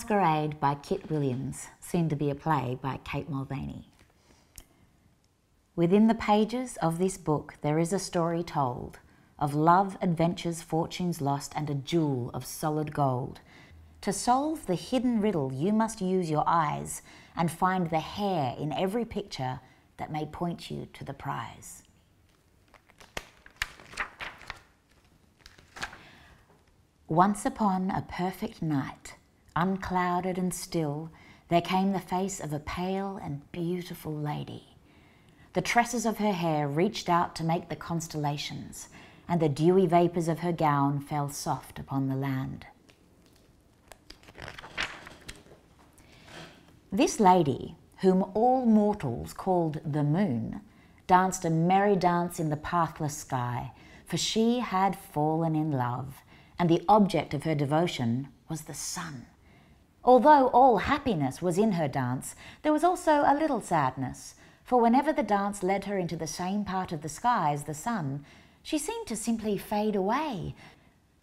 Masquerade by Kit Williams, soon to be a play by Kate Mulvaney. Within the pages of this book there is a story told of love, adventures, fortunes lost, and a jewel of solid gold. To solve the hidden riddle you must use your eyes and find the hair in every picture that may point you to the prize. Once upon a perfect night, unclouded and still, there came the face of a pale and beautiful lady. The tresses of her hair reached out to make the constellations, and the dewy vapours of her gown fell soft upon the land. This lady, whom all mortals called the moon, danced a merry dance in the pathless sky, for she had fallen in love, and the object of her devotion was the sun. Although all happiness was in her dance, there was also a little sadness, for whenever the dance led her into the same part of the sky as the sun, she seemed to simply fade away.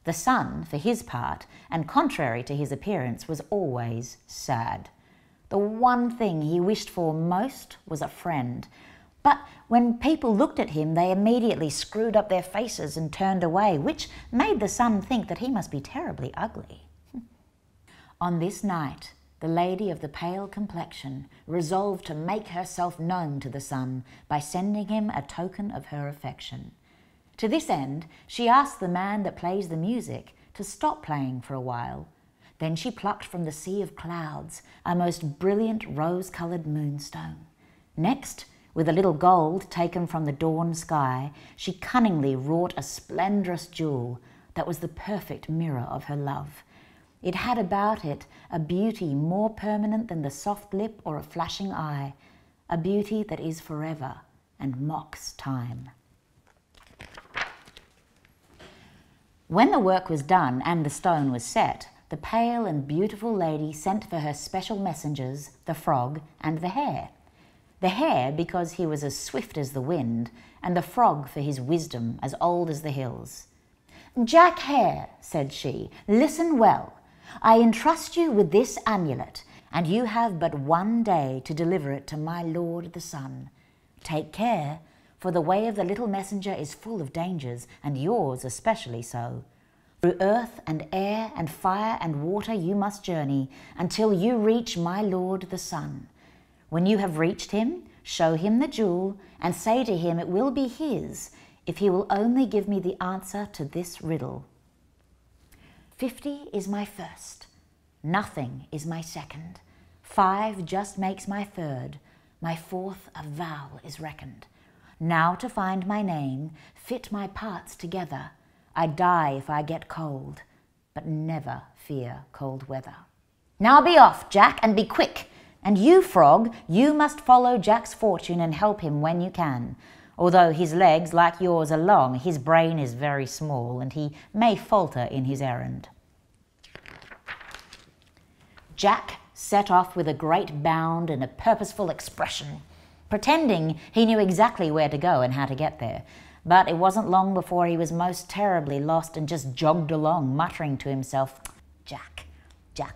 The sun, for his part, and contrary to his appearance, was always sad. The one thing he wished for most was a friend. But when people looked at him, they immediately screwed up their faces and turned away, which made the sun think that he must be terribly ugly. On this night, the lady of the pale complexion resolved to make herself known to the sun by sending him a token of her affection. To this end, she asked the man that plays the music to stop playing for a while. Then she plucked from the sea of clouds a most brilliant rose-coloured moonstone. Next, with a little gold taken from the dawn sky, she cunningly wrought a splendrous jewel that was the perfect mirror of her love. It had about it a beauty more permanent than the soft lip or a flashing eye, a beauty that is forever and mocks time. When the work was done and the stone was set, the pale and beautiful lady sent for her special messengers, the frog and the hare. The hare because he was as swift as the wind, and the frog for his wisdom as old as the hills. "Jack Hare," said she, "listen well. I entrust you with this amulet, and you have but one day to deliver it to my lord the sun. Take care, for the way of the little messenger is full of dangers, and yours especially so. Through earth and air and fire and water you must journey until you reach my lord the sun. When you have reached him, show him the jewel and say to him it will be his if he will only give me the answer to this riddle. 50 is my first, nothing is my second, 5 just makes my third, my fourth a vowel is reckoned. Now to find my name, fit my parts together. I die if I get cold, but never fear cold weather. Now be off, Jack, and be quick. And you, frog, you must follow Jack's fortune and help him when you can. Although his legs, like yours, are long, his brain is very small, and he may falter in his errand." Jack set off with a great bound and a purposeful expression, pretending he knew exactly where to go and how to get there. But it wasn't long before he was most terribly lost and just jogged along, muttering to himself, Jack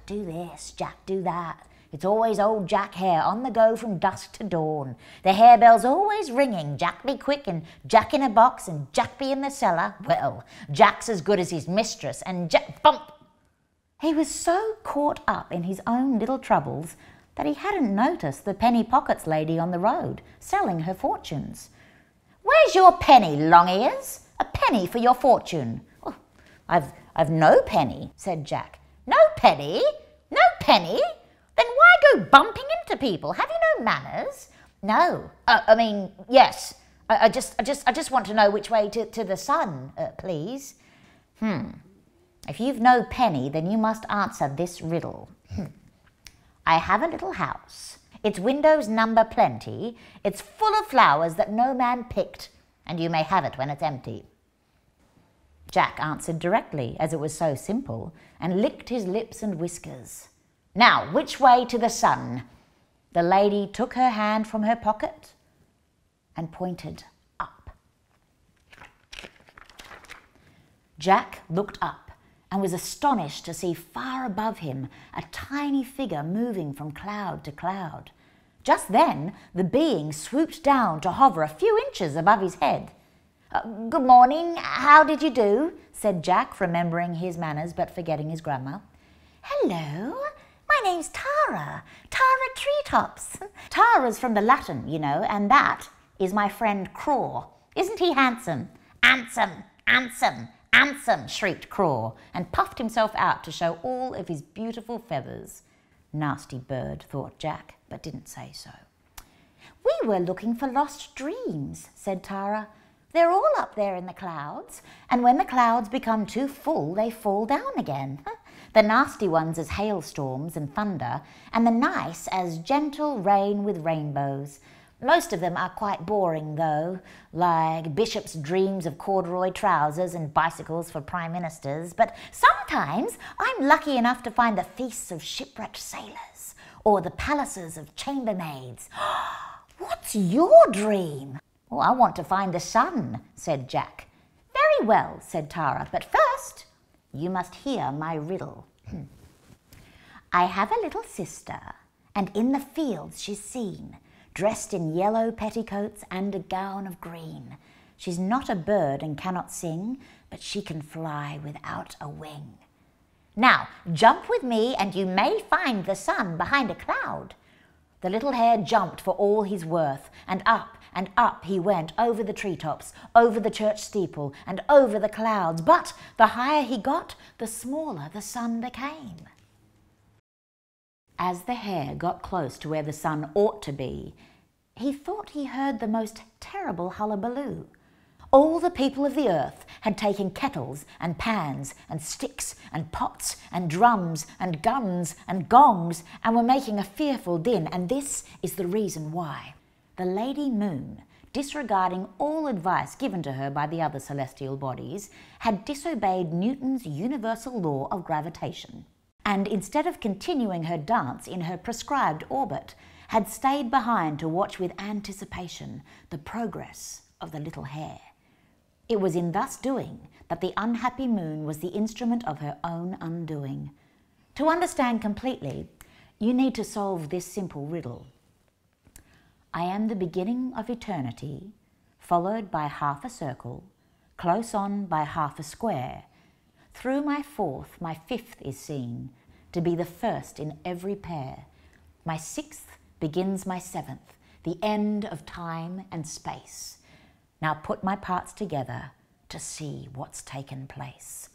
do this, Jack do that. It's always old Jack Hare on the go from dusk to dawn. The harebell's always ringing, Jack be quick, and Jack in a box, and Jack be in the cellar. Well, Jack's as good as his mistress, and Jack bump! He was so caught up in his own little troubles that he hadn't noticed the penny pockets lady on the road, selling her fortunes. "Where's your penny, Long-Ears? A penny for your fortune." "Oh, I've no penny," said Jack. "No penny? No penny? Then why go bumping into people? Have you no manners?" "No, yes. I just want to know which way to the sun, please." If you've no penny, then you must answer this riddle. I have a little house. Its windows number plenty. It's full of flowers that no man picked, and you may have it when it's empty." Jack answered directly, as it was so simple, and licked his lips and whiskers. "Now, which way to the sun?" The lady took her hand from her pocket and pointed up. Jack looked up and was astonished to see far above him a tiny figure moving from cloud to cloud. Just then, the being swooped down to hover a few inches above his head. "Good morning, how did you do?" said Jack, remembering his manners but forgetting his grammar. "Hello, my name's Tara, Tara Treetops." Tara's from the Latin, you know, and that is my friend Craw. Isn't he handsome? "Handsome, handsome, handsome," shrieked Craw, and puffed himself out to show all of his beautiful feathers. Nasty bird, thought Jack, but didn't say so. "We were looking for lost dreams," said Tara. "They're all up there in the clouds, and when the clouds become too full, they fall down again. The nasty ones as hailstorms and thunder, and the nice as gentle rain with rainbows. Most of them are quite boring, though, like bishops' dreams of corduroy trousers and bicycles for prime ministers. But sometimes I'm lucky enough to find the feasts of shipwrecked sailors or the palaces of chambermaids." "What's your dream?" "Oh, I want to find the sun," said Jack. "Very well," said Tara, "but first you must hear my riddle. I have a little sister, and in the fields she's seen, dressed in yellow petticoats and a gown of green. She's not a bird and cannot sing, but she can fly without a wing. Now, jump with me and you may find the sun behind a cloud." The little hare jumped for all his worth, and up he went over the treetops, over the church steeple, and over the clouds. But the higher he got, the smaller the sun became. As the hare got close to where the sun ought to be, he thought he heard the most terrible hullabaloo. All the people of the earth had taken kettles and pans and sticks and pots and drums and guns and gongs and were making a fearful din, and this is the reason why. The Lady Moon, disregarding all advice given to her by the other celestial bodies, had disobeyed Newton's universal law of gravitation, and instead of continuing her dance in her prescribed orbit, had stayed behind to watch with anticipation the progress of the little hare. It was in thus doing that the unhappy moon was the instrument of her own undoing. To understand completely, you need to solve this simple riddle. I am the beginning of eternity, followed by half a circle, close on by half a square. Through my fourth, my fifth is seen, to be the first in every pair. My sixth begins my seventh, the end of time and space. Now put my parts together to see what's taken place.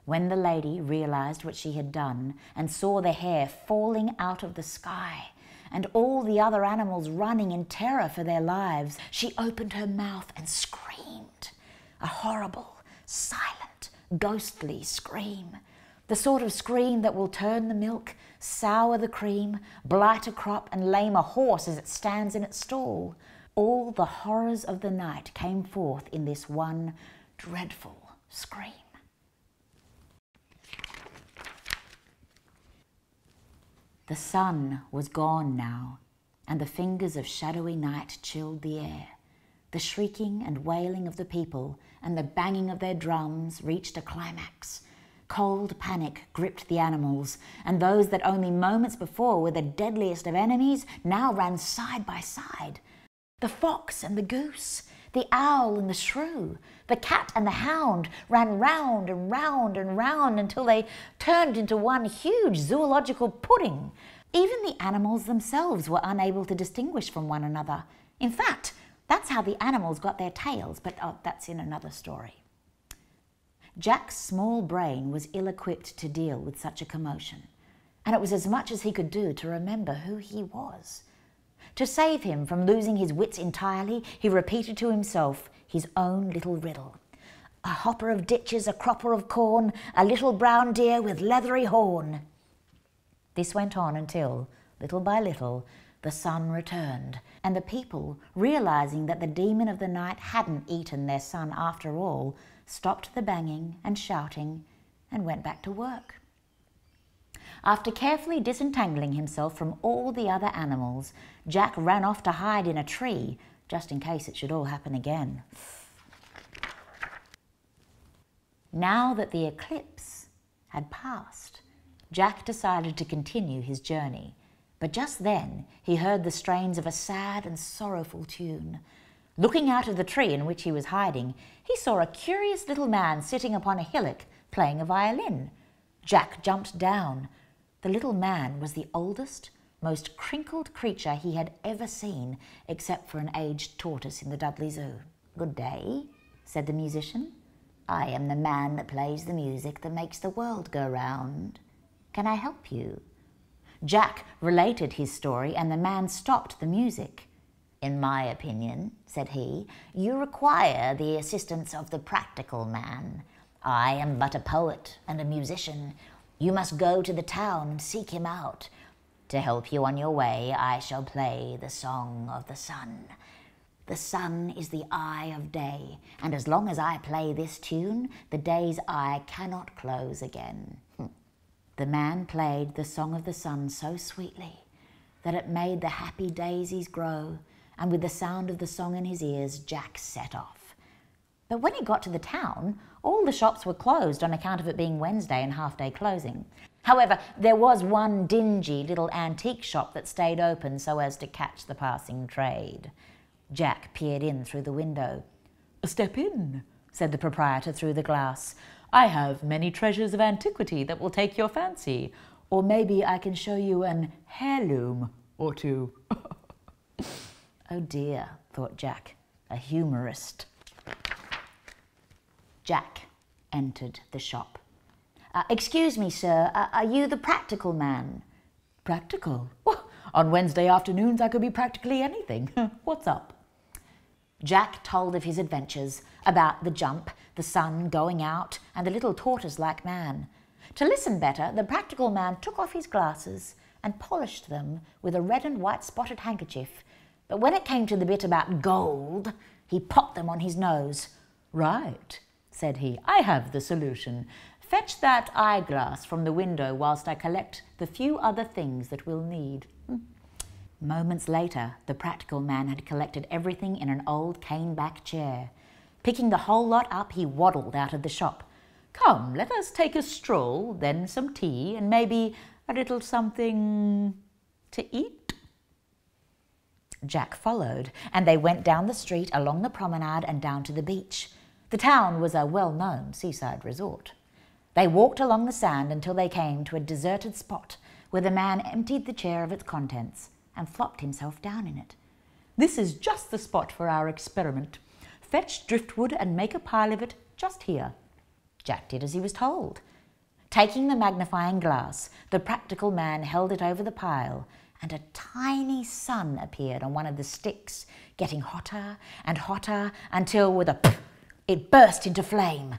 When the lady realized what she had done and saw the hare falling out of the sky and all the other animals running in terror for their lives, she opened her mouth and screamed. A horrible, silent, ghostly scream. The sort of scream that will turn the milk, sour the cream, blight a crop and lame a horse as it stands in its stall. All the horrors of the night came forth in this one dreadful scream. The sun was gone now, and the fingers of shadowy night chilled the air. The shrieking and wailing of the people and the banging of their drums reached a climax. Cold panic gripped the animals, and those that only moments before were the deadliest of enemies now ran side by side. The fox and the goose, the owl and the shrew, the cat and the hound ran round and round and round until they turned into one huge zoological pudding. Even the animals themselves were unable to distinguish from one another. In fact, that's how the animals got their tails, but that's in another story. Jack's small brain was ill-equipped to deal with such a commotion, and it was as much as he could do to remember who he was. To save him from losing his wits entirely, he repeated to himself his own little riddle. A hopper of ditches, a cropper of corn, a little brown deer with leathery horn. This went on until, little by little, the sun returned, and the people, realizing that the demon of the night hadn't eaten their son after all, stopped the banging and shouting and went back to work. After carefully disentangling himself from all the other animals, Jack ran off to hide in a tree, just in case it should all happen again. Now that the eclipse had passed, Jack decided to continue his journey, but just then he heard the strains of a sad and sorrowful tune. Looking out of the tree in which he was hiding, he saw a curious little man sitting upon a hillock playing a violin. Jack jumped down. The little man was the oldest, most crinkled creature he had ever seen, except for an aged tortoise in the Dudley Zoo. "Good day," said the musician. "I am the man that plays the music that makes the world go round. Can I help you?" Jack related his story, and the man stopped the music. "In my opinion," said he, "you require the assistance of the practical man. I am but a poet and a musician. You must go to the town and seek him out. To help you on your way, I shall play the song of the sun. The sun is the eye of day, and as long as I play this tune, the day's eye cannot close again." The man played the song of the sun so sweetly that it made the happy daisies grow, and with the sound of the song in his ears, Jack set off. But when he got to the town, all the shops were closed on account of it being Wednesday and half-day closing. However, there was one dingy little antique shop that stayed open so as to catch the passing trade. Jack peered in through the window. "Step in," said the proprietor through the glass. "I have many treasures of antiquity that will take your fancy, or maybe I can show you an heirloom or two." "Oh dear," thought Jack, "a humorist." Jack entered the shop. "Excuse me, sir, are you the practical man?" "Practical? Well, on Wednesday afternoons I could be practically anything. What's up?" Jack told of his adventures, about the jump, the sun going out, and the little tortoise-like man. To listen better, the practical man took off his glasses and polished them with a red and white spotted handkerchief, but when it came to the bit about gold, he popped them on his nose. "Right," said he, "I have the solution. Fetch that eyeglass from the window whilst I collect the few other things that we'll need." Moments later, the practical man had collected everything in an old cane-back chair. Picking the whole lot up, he waddled out of the shop. "Come, let us take a stroll, then some tea, and maybe a little something to eat." Jack followed, and they went down the street, along the promenade, and down to the beach. The town was a well-known seaside resort. They walked along the sand until they came to a deserted spot where the man emptied the chair of its contents and flopped himself down in it. "This is just the spot for our experiment. Fetch driftwood and make a pile of it just here." Jack did as he was told. Taking the magnifying glass, the practical man held it over the pile, and a tiny sun appeared on one of the sticks, getting hotter and hotter until, with a pff, it burst into flame.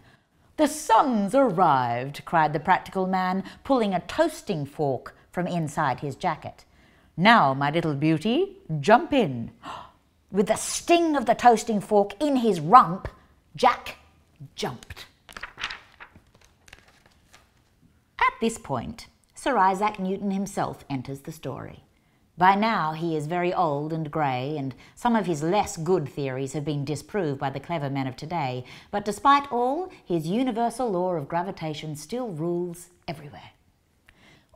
"The sun's arrived," cried the practical man, pulling a toasting fork from inside his jacket. "Now, my little beauty, jump in." With the sting of the toasting fork in his rump, Jack jumped. At this point, Sir Isaac Newton himself enters the story. By now he is very old and grey, and some of his less good theories have been disproved by the clever men of today, but despite all, his universal law of gravitation still rules everywhere.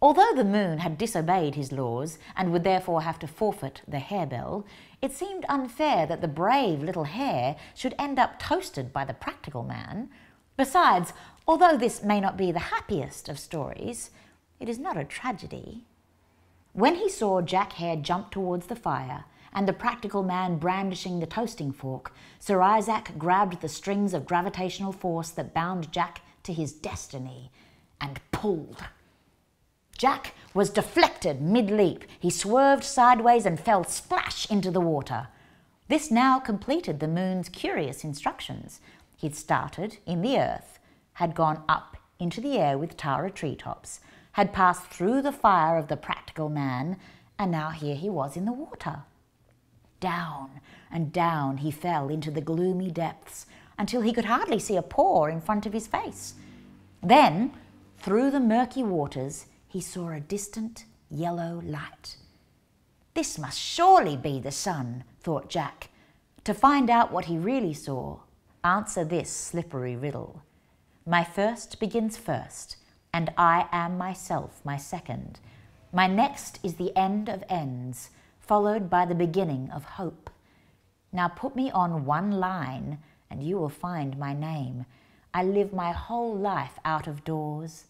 Although the moon had disobeyed his laws and would therefore have to forfeit the harebell, it seemed unfair that the brave little hare should end up toasted by the practical man. Besides, although this may not be the happiest of stories, it is not a tragedy. When he saw Jack Hare jump towards the fire and the practical man brandishing the toasting fork, Sir Isaac grabbed the strings of gravitational force that bound Jack to his destiny and pulled. Jack was deflected mid-leap. He swerved sideways and fell splash into the water. This now completed the moon's curious instructions. He'd started in the earth, had gone up into the air with Tara treetops, had passed through the fire of the practical man, and now here he was in the water. Down and down he fell into the gloomy depths until he could hardly see a pore in front of his face. Then, through the murky waters, he saw a distant yellow light. This must surely be the sun, thought Jack. To find out what he really saw, answer this slippery riddle. My first begins first, and I am myself my second. My next is the end of ends, followed by the beginning of hope. Now put me on one line, and you will find my name. I live my whole life out of doors,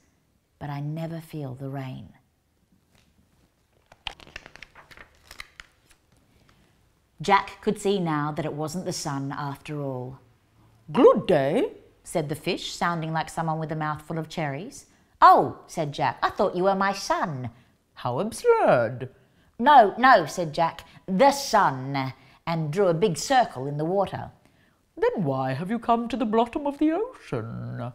but I never feel the rain. Jack could see now that it wasn't the sun after all. "Good day," said the fish, sounding like someone with a mouthful of cherries. "Oh," said Jack, "I thought you were my son." "How absurd." No, no, said Jack, "the sun," and drew a big circle in the water. "Then why have you come to the bottom of the ocean?"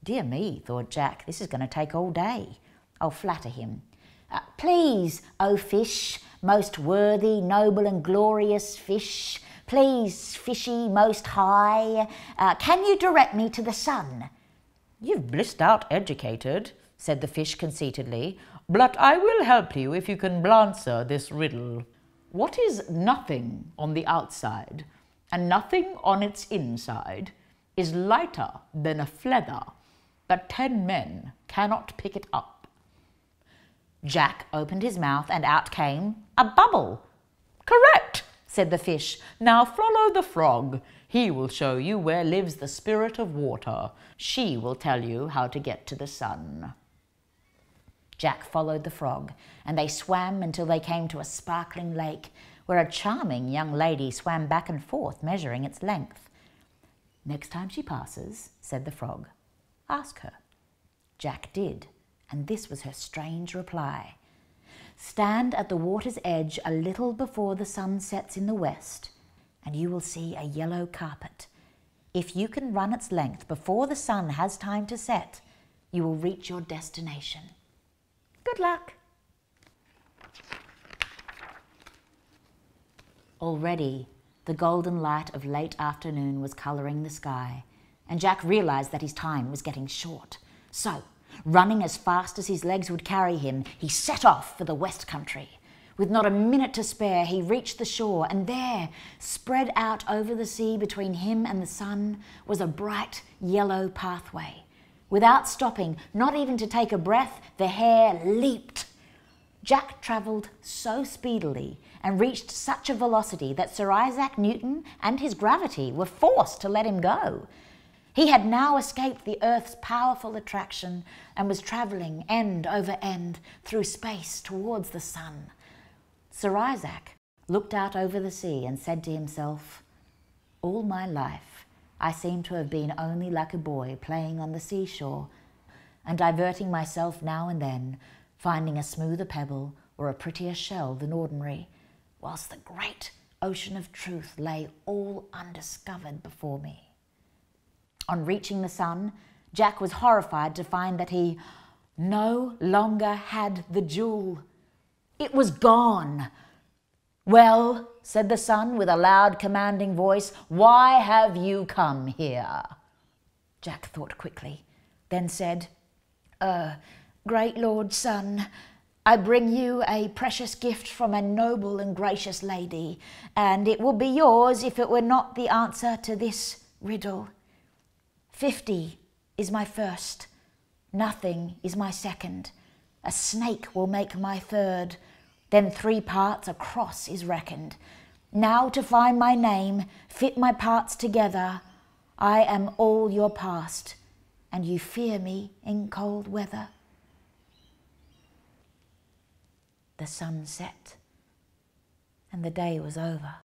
Dear me, thought Jack, this is going to take all day. I'll flatter him. "Please, O fish, most worthy, noble and glorious fish, please, fishy, most high, can you direct me to the sun?" "You've blissed out educated," said the fish conceitedly, "but I will help you if you can answer this riddle. What is nothing on the outside, and nothing on its inside, is lighter than a feather, but 10 men cannot pick it up?" Jack opened his mouth and out came a bubble. "Correct," said the fish. "Now follow the frog. He will show you where lives the spirit of water. She will tell you how to get to the sun." Jack followed the frog, and they swam until they came to a sparkling lake, where a charming young lady swam back and forth, measuring its length. "Next time she passes," said the frog, "ask her." Jack did, and this was her strange reply. "Stand at the water's edge a little before the sun sets in the west, and you will see a yellow carpet. If you can run its length before the sun has time to set, you will reach your destination. Good luck." Already, the golden light of late afternoon was colouring the sky, and Jack realised that his time was getting short. So, running as fast as his legs would carry him, he set off for the West Country. With not a minute to spare, he reached the shore, and there, spread out over the sea between him and the sun, was a bright yellow pathway. Without stopping, not even to take a breath, the hare leaped. Jack travelled so speedily and reached such a velocity that Sir Isaac Newton and his gravity were forced to let him go. He had now escaped the Earth's powerful attraction and was travelling end over end through space towards the sun. Sir Isaac looked out over the sea and said to himself, "All my life I seem to have been only like a boy playing on the seashore and diverting myself now and then, finding a smoother pebble or a prettier shell than ordinary, whilst the great ocean of truth lay all undiscovered before me." On reaching the sun, Jack was horrified to find that he no longer had the jewel. It was gone. "Well," said the sun with a loud commanding voice, "why have you come here?" Jack thought quickly, then said, "Great Lord Sun, I bring you a precious gift from a noble and gracious lady, and it would be yours if it were not the answer to this riddle. 50 is my first, nothing is my second, a snake will make my third, then 3 parts a cross is reckoned. Now to find my name, fit my parts together, I am all your past, and you fear me in cold weather." The sun set, and the day was over.